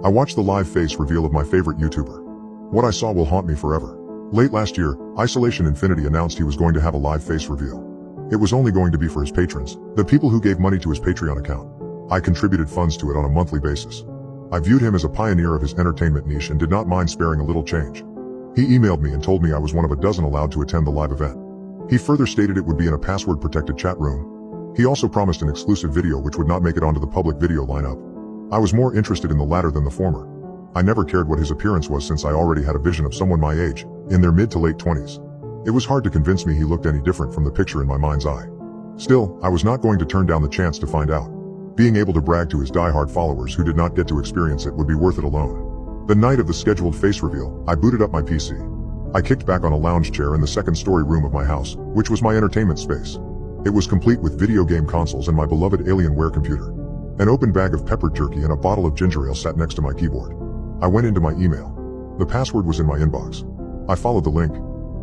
I watched the live face reveal of my favorite YouTuber. What I saw will haunt me forever. Late last year, Isolation Infinity announced he was going to have a live face reveal. It was only going to be for his patrons, the people who gave money to his Patreon account. I contributed funds to it on a monthly basis. I viewed him as a pioneer of his entertainment niche and did not mind sparing a little change. He emailed me and told me I was one of a dozen allowed to attend the live event. He further stated it would be in a password-protected chat room. He also promised an exclusive video which would not make it onto the public video lineup. I was more interested in the latter than the former. I never cared what his appearance was since I already had a vision of someone my age, in their mid to late 20s. It was hard to convince me he looked any different from the picture in my mind's eye. Still, I was not going to turn down the chance to find out. Being able to brag to his die-hard followers who did not get to experience it would be worth it alone. The night of the scheduled face reveal, I booted up my PC. I kicked back on a lounge chair in the second-story room of my house, which was my entertainment space. It was complete with video game consoles and my beloved Alienware computer. An open bag of peppered turkey and a bottle of ginger ale sat next to my keyboard. I went into my email. The password was in my inbox. I followed the link.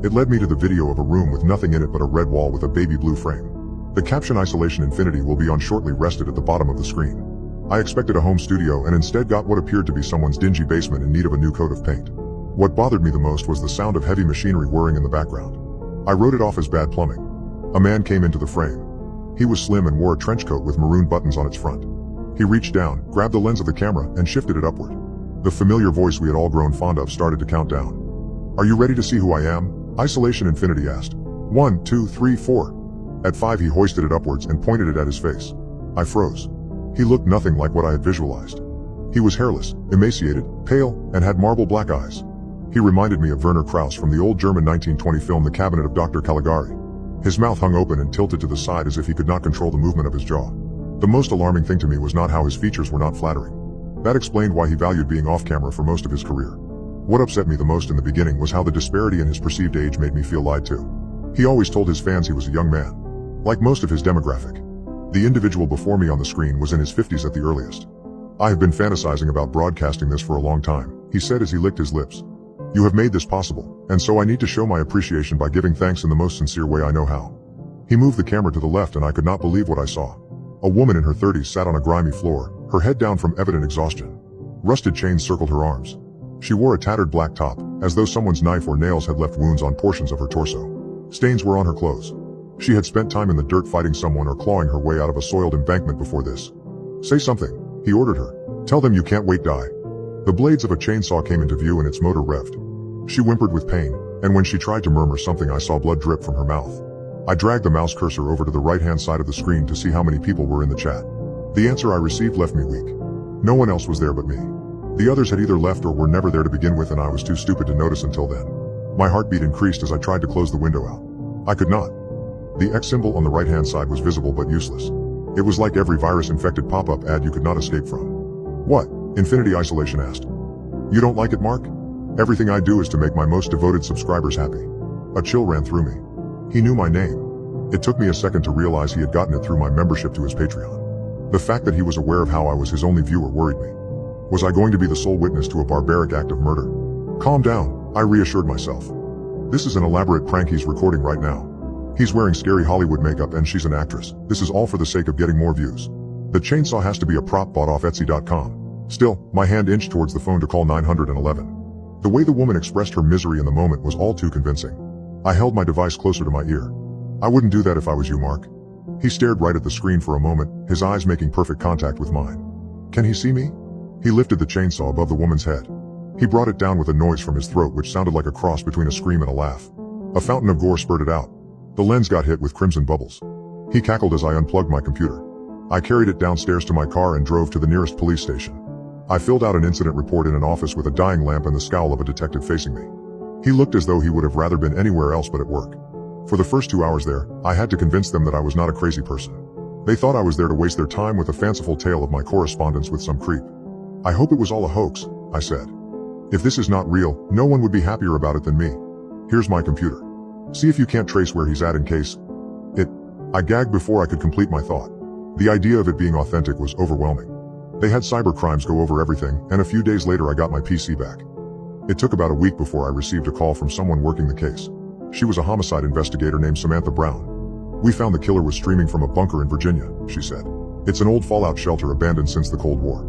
It led me to the video of a room with nothing in it but a red wall with a baby blue frame. The caption Isolation Infinity will be on shortly rested at the bottom of the screen. I expected a home studio and instead got what appeared to be someone's dingy basement in need of a new coat of paint. What bothered me the most was the sound of heavy machinery whirring in the background. I wrote it off as bad plumbing. A man came into the frame. He was slim and wore a trench coat with maroon buttons on its front. He reached down, grabbed the lens of the camera, and shifted it upward. The familiar voice we had all grown fond of started to count down. "Are you ready to see who I am?" Isolation Infinity asked. 1, 2, 3, 4. At 5 he hoisted it upwards and pointed it at his face. I froze. He looked nothing like what I had visualized. He was hairless, emaciated, pale, and had marble black eyes. He reminded me of Werner Krauss from the old German 1920 film The Cabinet of Dr. Caligari. His mouth hung open and tilted to the side as if he could not control the movement of his jaw. The most alarming thing to me was not how his features were not flattering. That explained why he valued being off-camera for most of his career. What upset me the most in the beginning was how the disparity in his perceived age made me feel lied to. He always told his fans he was a young man. Like most of his demographic. The individual before me on the screen was in his 50s at the earliest. "I have been fantasizing about broadcasting this for a long time," he said as he licked his lips. "You have made this possible, and so I need to show my appreciation by giving thanks in the most sincere way I know how." He moved the camera to the left and I could not believe what I saw. A woman in her 30s sat on a grimy floor, her head down from evident exhaustion. Rusted chains circled her arms. She wore a tattered black top, as though someone's knife or nails had left wounds on portions of her torso. Stains were on her clothes. She had spent time in the dirt fighting someone or clawing her way out of a soiled embankment before this. "Say something," he ordered her. "Tell them you can't wait, die." The blades of a chainsaw came into view and its motor revved. She whimpered with pain, and when she tried to murmur something I saw blood drip from her mouth. I dragged the mouse cursor over to the right-hand side of the screen to see how many people were in the chat. The answer I received left me weak. No one else was there but me. The others had either left or were never there to begin with and I was too stupid to notice until then. My heartbeat increased as I tried to close the window out. I could not. The X symbol on the right-hand side was visible but useless. It was like every virus-infected pop-up ad you could not escape from. "What?" Infinity Isolation asked. "You don't like it, Mark?" "Everything I do is to make my most devoted subscribers happy." A chill ran through me. He knew my name. It took me a second to realize he had gotten it through my membership to his Patreon. The fact that he was aware of how I was his only viewer worried me. Was I going to be the sole witness to a barbaric act of murder? "Calm down," I reassured myself. "This is an elaborate prank he's recording right now. He's wearing scary Hollywood makeup and she's an actress. This is all for the sake of getting more views. The chainsaw has to be a prop bought off Etsy.com. Still, my hand inched towards the phone to call 911. The way the woman expressed her misery in the moment was all too convincing. I held my device closer to my ear. "I wouldn't do that if I was you, Mark." He stared right at the screen for a moment, his eyes making perfect contact with mine. "Can he see me?" He lifted the chainsaw above the woman's head. He brought it down with a noise from his throat which sounded like a cross between a scream and a laugh. A fountain of gore spurted out. The lens got hit with crimson bubbles. He cackled as I unplugged my computer. I carried it downstairs to my car and drove to the nearest police station. I filled out an incident report in an office with a dying lamp and the scowl of a detective facing me. He looked as though he would have rather been anywhere else but at work. For the first 2 hours there, I had to convince them that I was not a crazy person. They thought I was there to waste their time with a fanciful tale of my correspondence with some creep. "I hope it was all a hoax," I said. "If this is not real, no one would be happier about it than me. Here's my computer. See if you can't trace where he's at in case it..." I gagged before I could complete my thought. The idea of it being authentic was overwhelming. They had cyber crimes go over everything, and a few days later I got my PC back. It took about a week before I received a call from someone working the case. She was a homicide investigator named Samantha Brown. "We found the killer was streaming from a bunker in Virginia," she said. "It's an old fallout shelter abandoned since the Cold War.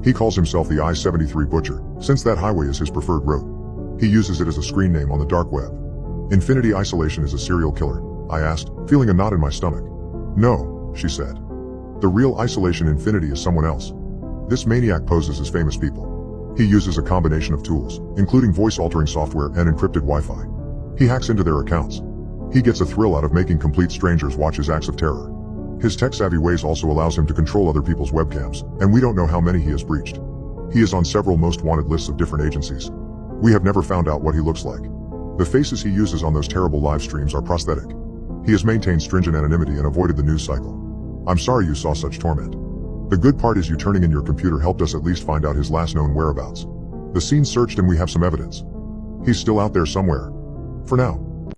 He calls himself the I-73 Butcher, since that highway is his preferred route. He uses it as a screen name on the dark web. Infinity Isolation is a serial killer, I asked, feeling a knot in my stomach. No, she said. The real Isolation Infinity is someone else. This maniac poses as famous people. He uses a combination of tools, including voice-altering software and encrypted Wi-Fi. He hacks into their accounts. He gets a thrill out of making complete strangers watch his acts of terror. His tech-savvy ways also allows him to control other people's webcams, and we don't know how many he has breached. He is on several most wanted lists of different agencies. We have never found out what he looks like. The faces he uses on those terrible live streams are prosthetic. He has maintained stringent anonymity and avoided the news cycle. I'm sorry you saw such torment. The good part is you turning in your computer helped us at least find out his last known whereabouts. The scene's searched and we have some evidence. He's still out there somewhere. For now.